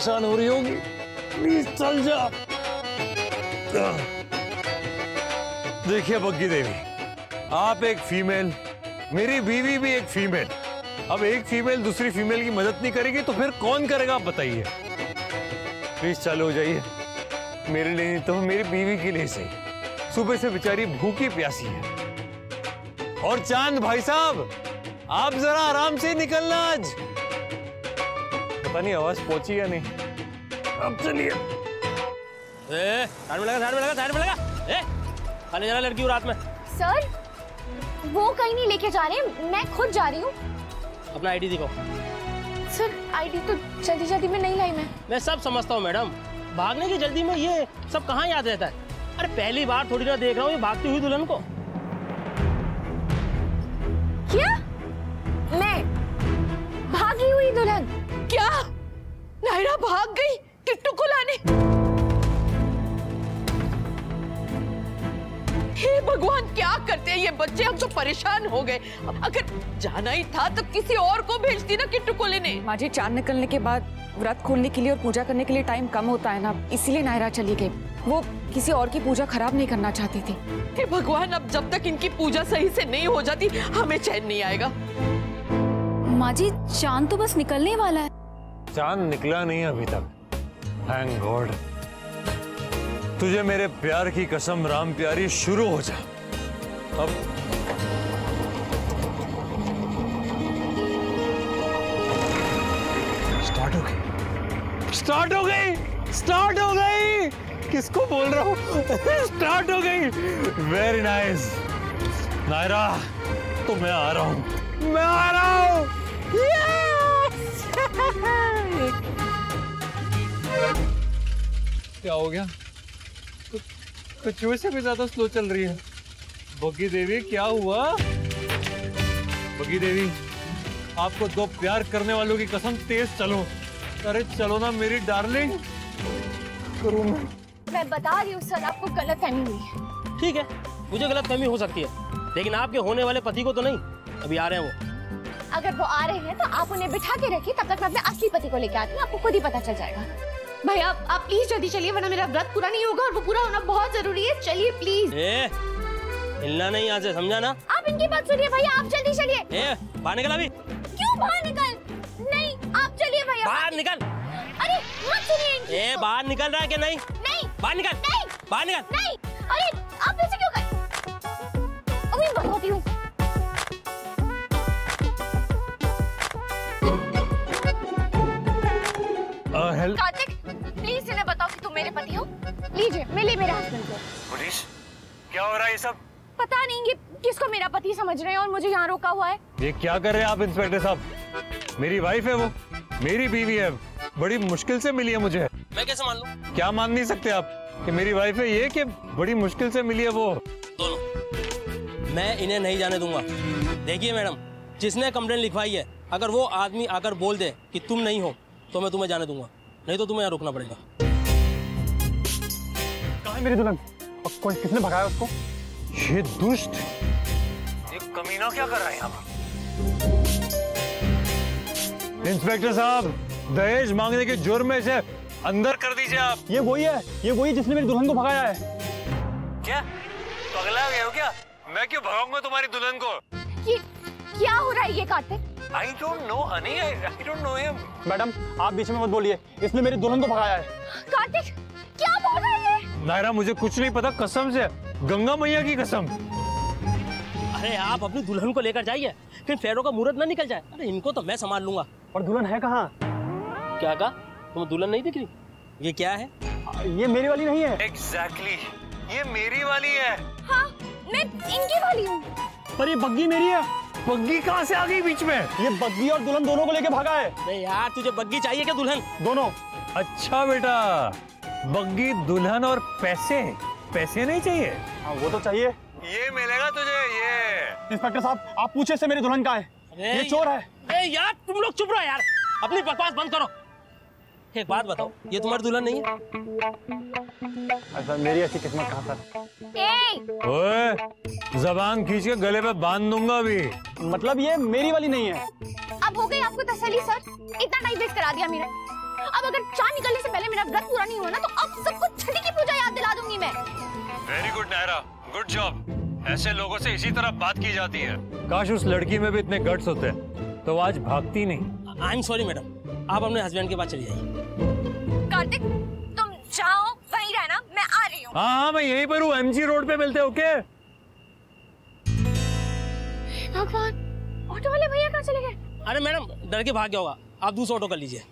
परेशान हो रही होगी, प्लीज चल जा। देखिए बग्गी देवी, आप एक फीमेल, मेरी बीवी भी एक फीमेल। अब एक फीमेल दूसरी फीमेल की मदद नहीं करेगी तो फिर कौन करेगा आप बताइए। प्लीज चालू हो जाइए, मेरे लिए नहीं तो मेरी बीवी के लिए सही। सुबह से बेचारी भूखी प्यासी है। और चांद भाई साहब, आप जरा आराम से निकलना आज। पता नहीं आवाज पहुंची या नहीं। अब चलिए। साइड में लगा, साइड में लगा, साइड में लगा। खाली जरा लड़की हूँ रात में। सर वो कहीं नहीं लेके जा रहे, मैं खुद जा रही हूँ। अपना आईडी दिखाओ। सर आईडी तो जल्दी जल्दी में नहीं लाई मैं सब समझता हूँ मैडम, भागने की जल्दी में ये सब कहाँ याद रहता है। अरे पहली बार थोड़ी ना देख रहा हूँ ये भागती हुई दुल्हन को। क्या? मैं भागी हुई दुल्हन? क्या नायरा भाग गई किट्टू को लाने? हे भगवान, क्या करते हैं ये बच्चे, हम तो परेशान हो गए। अगर जाना ही था तो किसी और को भेजती ना किट्टू को लेने। माँ जी, चांद निकलने के बाद व्रत खोलने के लिए और पूजा करने के लिए टाइम कम होता है ना, इसीलिए नायरा चली गई। वो किसी और की पूजा खराब नहीं करना चाहती थी। हे भगवान, अब जब तक इनकी पूजा सही से नहीं हो जाती हमें चैन नहीं आएगा। माँ जी, चांद तो बस निकलने वाला है। चांद निकला नहीं अभी तक। Thank God. तुझे मेरे प्यार की कसम राम प्यारी, शुरू हो जा अब। स्टार्ट हो गई, स्टार्ट हो गई, स्टार्ट हो गई। किसको बोल रहा हूँ? स्टार्ट हो गई। वेरी नाइस नायरा, तो मैं आ रहा हूँ, मैं आ रहा हूँ। क्या हो गया? कछुए से भी ज्यादा स्लो चल रही है। बग्गी देवी क्या हुआ? बग्गी देवी, आपको दो प्यार करने वालों की कसम, तेज चलो। अरे चलो ना मेरी डार्लिंग। करूँ मैं बता रही हूँ सर, आपको गलतफहमी हुई है। ठीक है, मुझे गलतफहमी हो सकती है, लेकिन आपके होने वाले पति को तो नहीं। अभी आ रहे हैं वो। अगर वो आ रहे हैं तो आप उन्हें बिठा के रखिए, तब तक मैं अपने असली पति को लेके आती हूँ, आपको खुद ही पता चल जाएगा। भैया आप प्लीज जल्दी चलिए, वरना मेरा व्रत पूरा नहीं होगा और वो पूरा होना बहुत जरूरी है। चलिए प्लीज। हिलना नहीं यहाँ से, समझा ना? आप इनकी बात सुनिए भैया, आप जल्दी चलिए। बाहर निकल अभी। क्यों बाहर निकल? नहीं आप चलिए भैया, बाहर निकल। अरे मत सुनिए इनकी। बाहर निकल रहा है कि नहीं? नहीं बाहर निकल। नहीं बाहर निकल। नहीं। अरे आप ऐसे क्यों कर? अभी बताती हूँ। कार्तिक प्लीज इन्हें बताओ कि तुम मेरे पति हो। लीजिए मिलिए मेरे हस्बैंड को। पुलिस, क्या हो रहा है ये सब? पता नहीं ये किसको मेरा पति समझ रहे हैं और मुझे यहाँ रोका हुआ है। ये क्या कर रहे हैं आप इंस्पेक्टर साहब? मेरी वाइफ है वो, मेरी बीवी है, बड़ी मुश्किल से मिली है मुझे। मैं कैसे मान लूं? क्या मान नहीं सकते आप कि मेरी वाइफ है ये, कि बड़ी मुश्किल से मिली है वो? दोनों। मैं इन्हें नहीं जाने दूंगा। देखिए मैडम, जिसने कंप्लेंट लिखवाई है, अगर वो आदमी आकर बोल दे कि तुम नहीं हो तो मैं तुम्हें जाने दूंगा, नहीं तो तुम्हें यहाँ रुकना पड़ेगा। कहाँ है मेरी दुल्हन? और कोई किसने भगाया उसको? ये दुष्ट, ये कमीना क्या कर रहा है यहाँ पर? इंस्पेक्टर साहब, दहेज मांगने के जुर्म में से अंदर कर दीजिए आप। ये वही है जिसने मेरी दुल्हन को भगाया है। क्या पगला गए हो क्या? मैं क्यों भगाऊंगा तुम्हारी दुल्हन को? ये क्या हो रहा है ये Kartik? I don't know, honey. I don't know him. Madam आप बीच में मत बोलिए, इसने मेरी दुल्हन को भगाया है। कार्तिक क्या बोल रहा है ये? नायरा मुझे कुछ नहीं पता, कसम से, गंगा मैया की कसम। अरे आप अपनी दुल्हन को लेकर जाइए, फिर फेरों का मुहूर्त ना निकल जाए। अरे इनको तो मैं संभाल लूंगा। और दुल्हन है कहाँ? क्या कहा? तुम दुल्हन नहीं दिख रही? ये क्या है? ये मेरी वाली नहीं है। Exactly. ये मेरी वाली है। हाँ मैं इनकी वाली हूँ। पर ये बग्गी मेरी है। बग्गी कहाँ से आ गई बीच में? ये बग्गी और दुल्हन दोनों को लेके भागा है। अरे यार तुझे बग्गी चाहिए क्या दुल्हन? दोनों। अच्छा बेटा, बग्गी, दुल्हन और पैसे, पैसे नहीं चाहिए? हाँ वो तो चाहिए। ये मिलेगा तुझे ये। इंस्पेक्टर साहब आप पूछे से मेरी दुल्हन कहाँ है? ये चोर है। अरे यार तुम लोग चुप रहो यार, अपनी बकवास बंद करो। एक बात बताओ, ये तुम्हारी दुल्हन नहीं है? सर मेरी ऐसी किस्मत कहाँ सर? ओए, जबान खींच के गले पे बांध दूंगा अभी। मतलब ये मेरी वाली नहीं है। अब हो गई आपको तसल्ली सर, इतना टाइम वेस्ट करा दिया मेरा। अब अगर अगर चांद निकलने से पहले मेरा व्रत पूरा नहीं हुआ ना, तो अब सबको छठी की पूजा याद दिला दूंगी मैं। Very good Naira, good job. ऐसे लोगों से इसी तरह बात की जाती है। काश उस लड़की में भी इतने गट्स होते तो आज भागती नहीं। आई एम सॉरी मैडम, आप अपने हस्बैंड के पास चली जाइए। कार्तिक, तुम जाओ, वहीं रहना, मैं आ रही हूँ। हाँ, मैं यहीं पर हूँ, MG रोड पे मिलते। ओके भगवान, ऑटो वाले भैया कहाँ चले गए? अरे मैडम, डर के भाग गया होगा, आप दूसरा ऑटो कर लीजिए।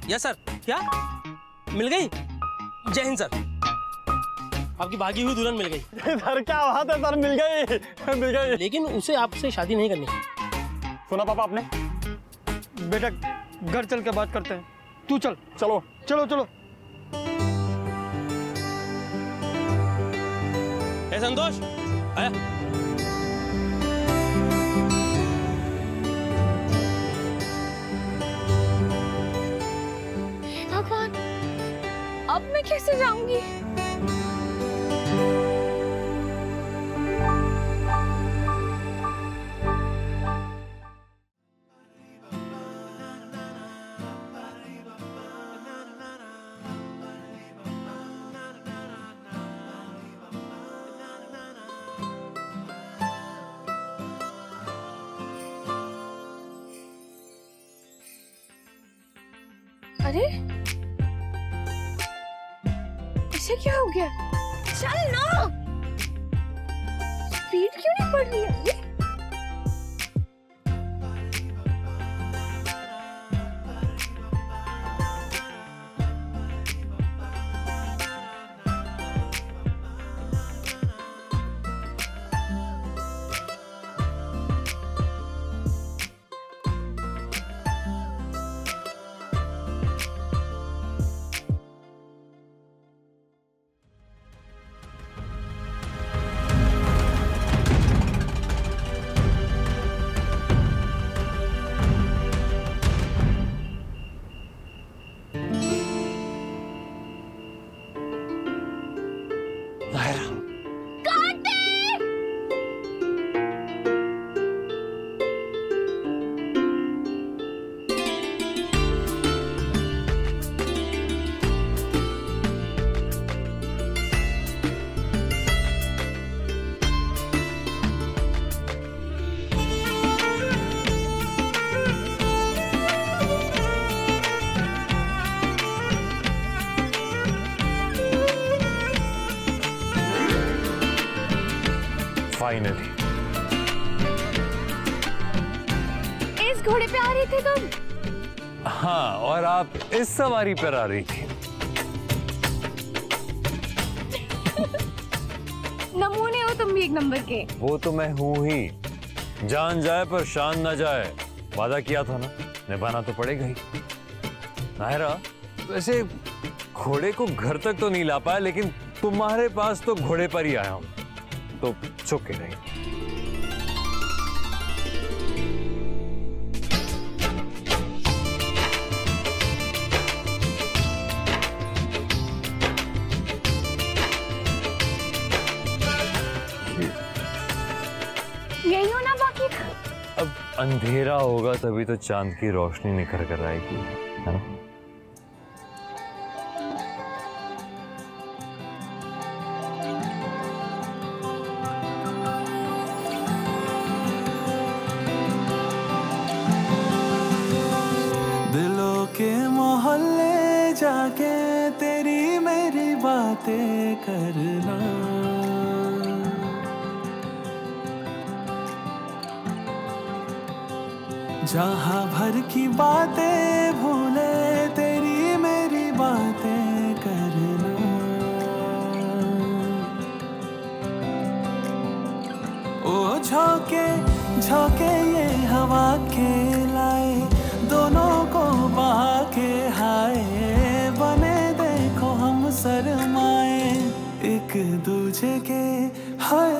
Yes sir. क्या मिल गई? जय हिंद सर। आपकी भागी हुई दुल्हन मिल गई। सर क्या बात है सर, मिल गई। लेकिन उसे आपसे शादी नहीं करनी। सुना पापा आपने? बेटा घर चल के बात करते हैं, तू चल। चलो चलो चलो। ए संतोष, आया। भगवान, अब मैं कैसे जाऊंगी? अरे इसे क्या हो गया? चल ना, स्पीड क्यों नहीं बढ़ रही है? फाइनली इस घोड़े पे आ रही थी तुम? हाँ, और आप इस सवारी पर आ रही थी। नमूने हो तुम भी एक नंबर के। वो तो मैं हूं ही। जान जाए पर शान ना जाए, वादा किया था ना, निभाना तो पड़ेगा ही। नायरा, वैसे घोड़े को घर तक तो नहीं ला पाया, लेकिन तुम्हारे पास तो घोड़े पर ही आया हूं, तो चुप के रही। यही हो ना बाकी? अब अंधेरा होगा तभी तो चांद की रोशनी निखर कर आएगी, है ना? दिलों के मोहल्ले जाके तेरी मेरी बातें करना, जहां भर की बातें भूले तेरी मेरी बातें करना। ओ झोंके झोंके ये हवा के लाए, दोनों को बहा के हाय, बने देखो हम शर्माए एक दूजे के हाय।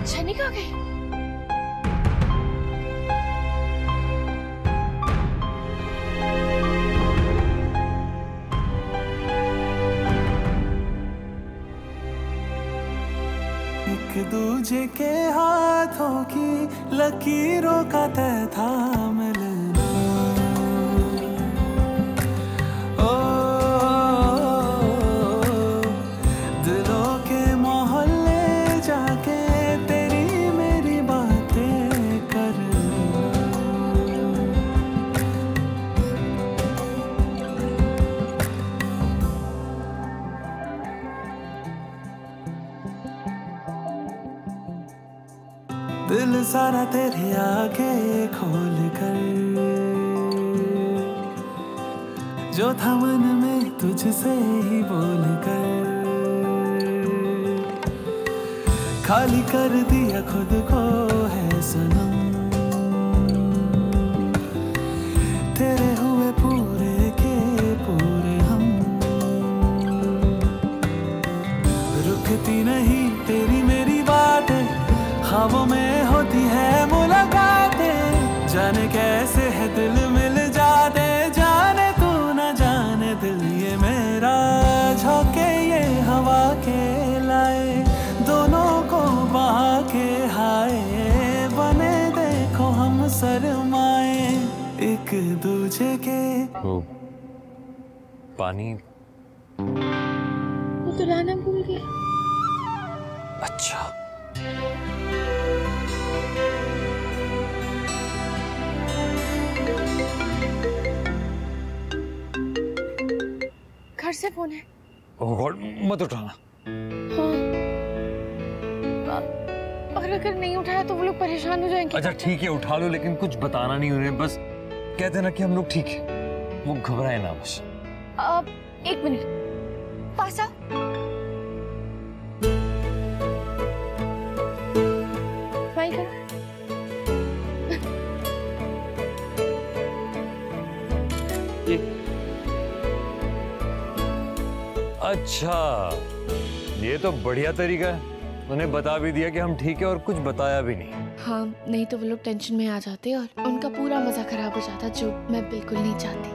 क्षणिक आ गई। एक दूजे दूजे के हाथों की लकीरों का तय था मिलना। ओ दिलों के मोहल्ले जाके तेरी मेरी बातें करना। दिल सारा तेरे आगे खोल कर जो था मन में तुझसे ही बोल कर खाली कर दिया खुद को है सनम। तेरे हुए पूरे के पूरे हम रुकती नहीं तेरी मेरी बातें ख्वाबों में होती है मुलाकातें। जाने कैसे है दिल मिल जाते जाने तू न जाने दिल ये मेरा झोंके ये हवा के लाए दोनों को बहा के हाय बने देखो हम शर्माए एक दूजे के। वो पानी वो तो लाना भूल गया। अच्छा घर से फोन है। ओह गॉड मत उठाना। हाँ। और अगर नहीं उठाया तो वो लोग परेशान हो जाएंगे। अच्छा ठीक है उठा लो लेकिन कुछ बताना नहीं उन्हें बस कहते ना कि हम लोग ठीक है वो घबराए ना बस। एक मिनट पास आओ। स्माइल करो। अच्छा ये तो बढ़िया तरीका है उन्हें बता भी दिया कि हम ठीक है और कुछ बताया भी नहीं। हाँ नहीं तो वो लोग टेंशन में आ जाते और उनका पूरा मजा खराब हो जाता जो मैं बिल्कुल नहीं चाहती।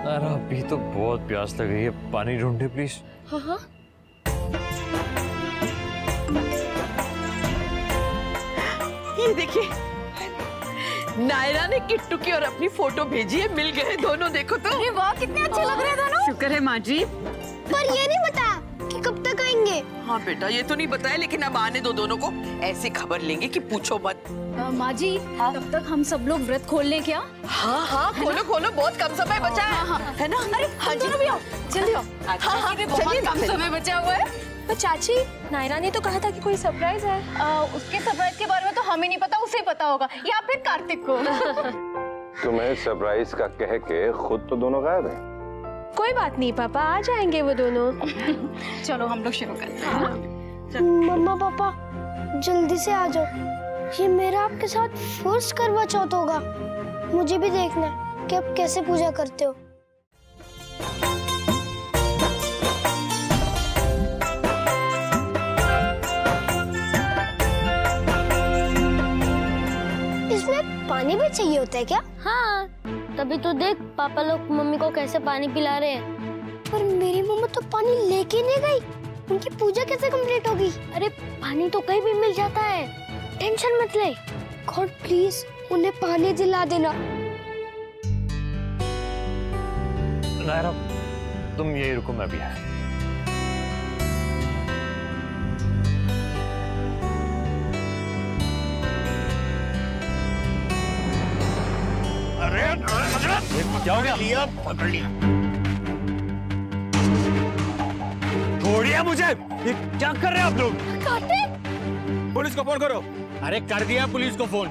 अरे अभी तो बहुत प्यास लग रही है पानी ढूंढे प्लीज। हाँ हाँ ये देखिए नायरा ने किट्टू की और अपनी फोटो भेजी है मिल गए दोनों देखो तो। अरे वाह कितने अच्छे लग रहे हैं दोनों। शुक्र है माँ जी। पर ये नहीं बताया कि कब तक आएंगे। हाँ बेटा ये तो नहीं बताया लेकिन अब आने दो दोनों को ऐसी खबर लेंगे कि पूछो मत। माँ जी तब तक हम सब लोग व्रत खोल लें क्या? हाँ हाँ खोलो खोलो बहुत कम समय बचा है है ना। अरे हाँ जी भी आओ जल्दी आओ। हाँ हाँ चलिए कम समय बचा हुआ है। पर चाची नायरा ने तो कहा था कि कोई सरप्राइज है। उसके सरप्राइज के बारे में तो हमें नहीं पता उसे पता होगा या फिर कार्तिक को। तुम्हें सरप्राइज का कह के खुद तो दोनों गायब हैं। कोई बात नहीं पापा आ जाएंगे वो दोनों। चलो हम लोग शुरू करते हैं। मम्मा पापा जल्दी से आ जाओ ये मेरा आपके साथ फर्स्ट करवा चौथ होगा। मुझे भी देखना है कि आप कैसे पूजा करते हो। इसमें पानी भी चाहिए होता है क्या? हाँ तभी तो देख पापा लोग मम्मी को कैसे पानी पिला रहे हैं। पर मेरी मम्मा तो पानी लेके नहीं गई। उनकी पूजा कैसे कंप्लीट होगी? अरे पानी तो कहीं भी मिल जाता है टेंशन मत ले। गॉड प्लीज उन्हें पानी दिला देना। नायरा तुम यही रुको मैं भी आया। क्या हो गया? लिया पकड़ लिया। छोड़िए मुझे। ये क्या कर रहे हैं आप लोग? पुलिस को फोन करो। अरे कर दिया पुलिस को फोन।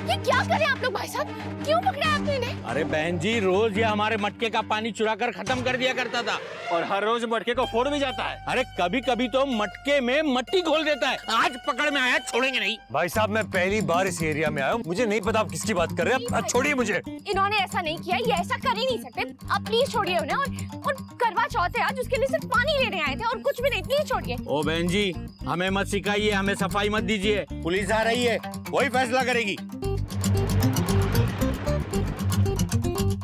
ये क्या कर रहे हैं आप लोग भाई साहब? क्यों पकड़ा आपने इन्हें? अरे बहन जी रोज ये हमारे मटके का पानी चुरा कर खत्म कर दिया करता था और हर रोज मटके को फोड़ भी जाता है। अरे कभी कभी तो मटके में मट्टी घोल देता है। आज पकड़ में आया छोड़ेंगे नहीं। भाई साहब मैं पहली बार इस एरिया में आया हूँ मुझे नहीं पता आप किसकी बात कर रहे हैं। आप छोड़िए मुझे। इन्होंने ऐसा नहीं किया ये ऐसा कर ही नहीं सकते। आप प्लीज छोड़िए उन्हें। और करवा चौथ है आज उसके लिए सिर्फ पानी लेने आए थे और कुछ भी नहीं। प्लीज छोड़िए। ओ बहन जी हमें मत सिखाइए हमें सफाई मत दीजिए। पुलिस आ रही है वही फैसला करेगी।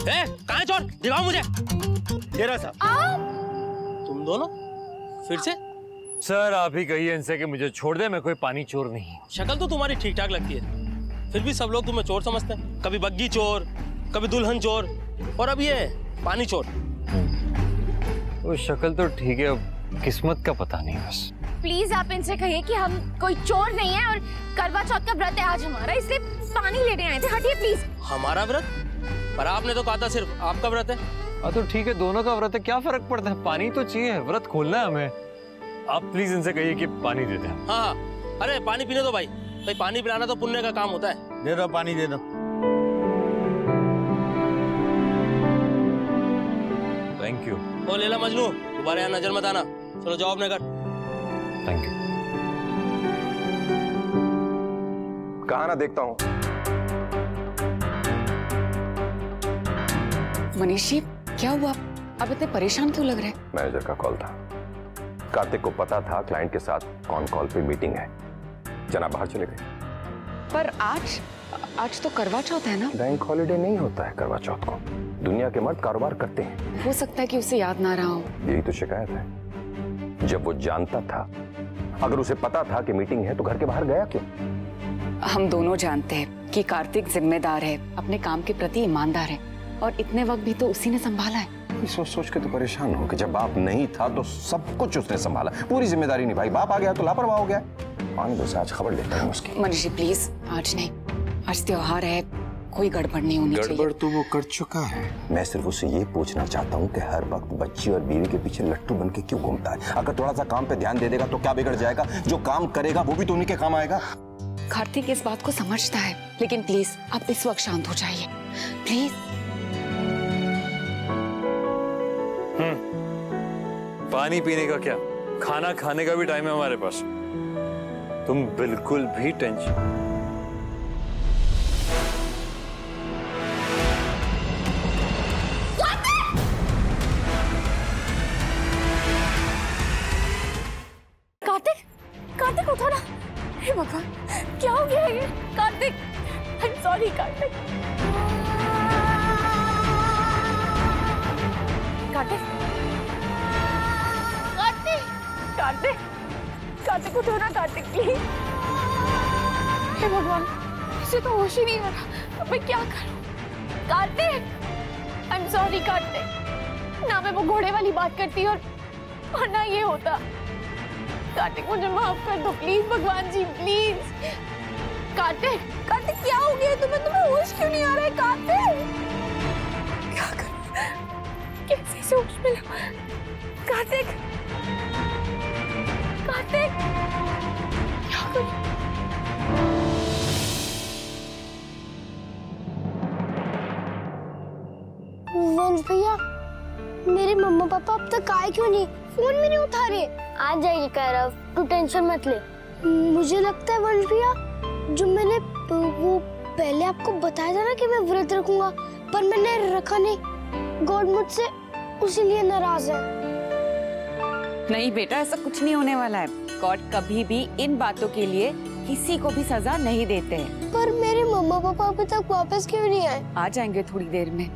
कहाँ चोर दिखाओ मुझे। ये रहा साहब। तुम दोनों फिर से सर आप ही कहिए इनसे कि मुझे छोड़ दे, मैं कोई पानी चोर नहीं हूँ। शक्ल तो तुम्हारी ठीक ठाक लगती है, फिर भी सब लोग तुम्हें चोर समझते हैं। कभी बग्गी चोर, कभी दुल्हन चोर, और अब ये पानी चोर। वो शक्ल तो ठीक है, अब किस्मत का पता नहीं बस। प्लीज आप इनसे कहिए कि हम कोई चोर नहीं है और करवा चौथ का व्रत है आज हमारा, इसलिए पानी लेने आए थे। हटिए प्लीज। हमारा व्रत? पर आपने तो कहा था सिर्फ आपका व्रत है। तो ठीक है, दोनों का व्रत है, क्या फर्क पड़ता है? पानी तो चाहिए, व्रत खोलना है हमें। आप प्लीज इनसे कहिए कि पानी दे दें। हाँ, अरे पानी पीने दो भाई, पानी पिलाना तो पुण्य का काम होता है। दे दो पानी, दे दो। Thank you. ओ लेला मजनू, दोबारा यहाँ नजर मत आना। चलो जाओ अपने घर। Thank you. कहा ना देखता हूँ। मनीष जी क्या हुआ, आप इतने परेशान क्यों लग रहे हैं? मैनेजर का कॉल था। कार्तिक को पता था क्लाइंट के साथ कॉन कॉल पे मीटिंग है, जनाब बाहर चले गए। पर आज तो करवा चौथ है ना? बैंक हॉलिडे नहीं होता है करवा चौथ को, दुनिया के मर्द कारोबार करते हैं। हो सकता है कि उसे याद ना रहा हो। यही तो शिकायत है। जब वो जानता था, अगर उसे पता था कि मीटिंग है तो घर के बाहर गया क्यों? हम दोनों जानते हैं कि कार्तिक जिम्मेदार है, अपने काम के प्रति ईमानदार है, और इतने वक्त भी तो उसी ने संभाला है। सोच सोच के तो परेशान हो कि जब बाप नहीं था तो सब कुछ उसने संभाला, पूरी जिम्मेदारी निभाई। बाप आ गया तो लापरवाह हो गया। पानी दो से आज खबर लेता हूँ उसकी। मनीष जी प्लीज, आज नहीं, आज त्योहार है, कोई गड़बड़ नहीं होनी चाहिए। गड़बड़ तो वो कर चुका है। मैं सिर्फ उसे ये पूछना चाहता हूँ कि हर वक्त बच्ची और बीवी के पीछे लट्टू बन के क्यों घूमता है? अगर थोड़ा सा काम पे ध्यान दे देगा तो क्या बिगड़ जाएगा? जो काम करेगा वो भी तो उन्हीं के काम आएगा। कार्तिक इस बात को समझता है, लेकिन प्लीज आप इस वक्त शांत हो जाइए प्लीज। पानी पीने का क्या, खाना खाने का भी टाइम है हमारे पास। तुम बिल्कुल भी टेंशन। कार्तिक उठो ना। हे भगवान, क्या हो गया ये? Kartik, I am sorry Kartik. Kartik उठो ना कार्तिक प्लीज। हे भगवान, इसे तो होश ही नहीं हो रहा, अब मैं क्या करूं? Kartik, I am sorry Kartik. ना मैं वो घोड़े वाली बात करती और ना ये होता। कार्तिक मुझे माफ कर दो प्लीज, भगवान जी प्लीज। कार्तिक क्या हो गया तुम्हें होश क्यों नहीं आ रहा है? कार्तिक क्या करूं, कैसे से होश में लाऊं? कार्तिक क्या करूं? वंश भैया, मेरे मम्मा पापा अब तक आए क्यों नहीं? फोन में नहीं उठा रहे। आ जाएगी कैरव, तू टेंशन मत ले। मुझे लगता है वंश भैया, जो मैंने वो पहले आपको बताया था ना कि मैं व्रत रखूंगा, पर मैंने रखा नहीं। गॉड मुझसे उसी लिए नाराज है। नहीं बेटा, ऐसा कुछ नहीं होने वाला है। गॉड कभी भी इन बातों के लिए किसी को भी सजा नहीं देते हैं। पर मेरे मम्मा पापा अभी तक वापस क्यों नहीं आए? आ जाएंगे थोड़ी देर में।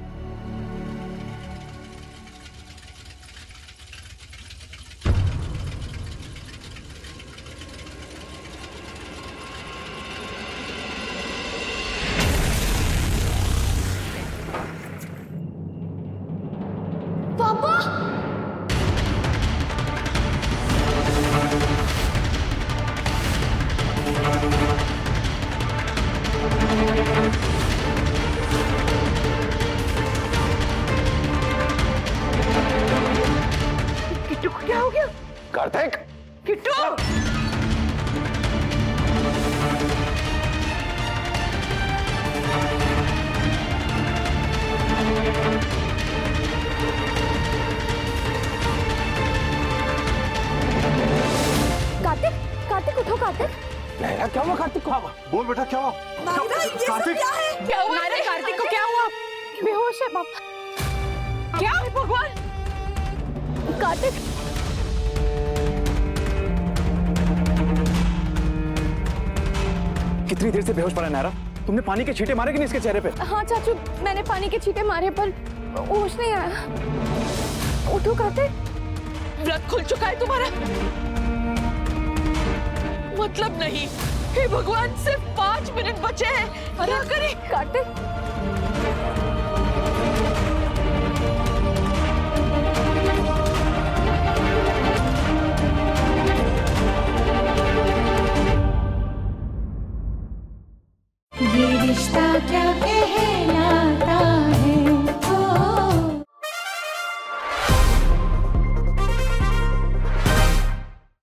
किट्टू को क्या हो गया? कार्तिक, किट्टू! कार्तिक उठो कार्तिक। नायरा क्या हुआ? कार्तिक को बोल बेटा, क्या हुआ? कार्तिक क्या हुआ? कार्तिक को क्या हुआ? बेहोश है पापा। क्या भगवान? कार्तिक कितनी देर से बेहोश पड़ा है नायरा? तुमने पानी के छींटे मारे कि नहीं इसके चेहरे पे? हाँ चाचू, मैंने पानी के छींटे मारे पर होश नहीं आया। उठो कार्तिक, व्रत खुल चुका है तुम्हारा। मतलब नहीं। हे भगवान, सिर्फ 5 मिनट बचे हैं। क्या करें? कार्तिक, ये रिश्ता क्या है।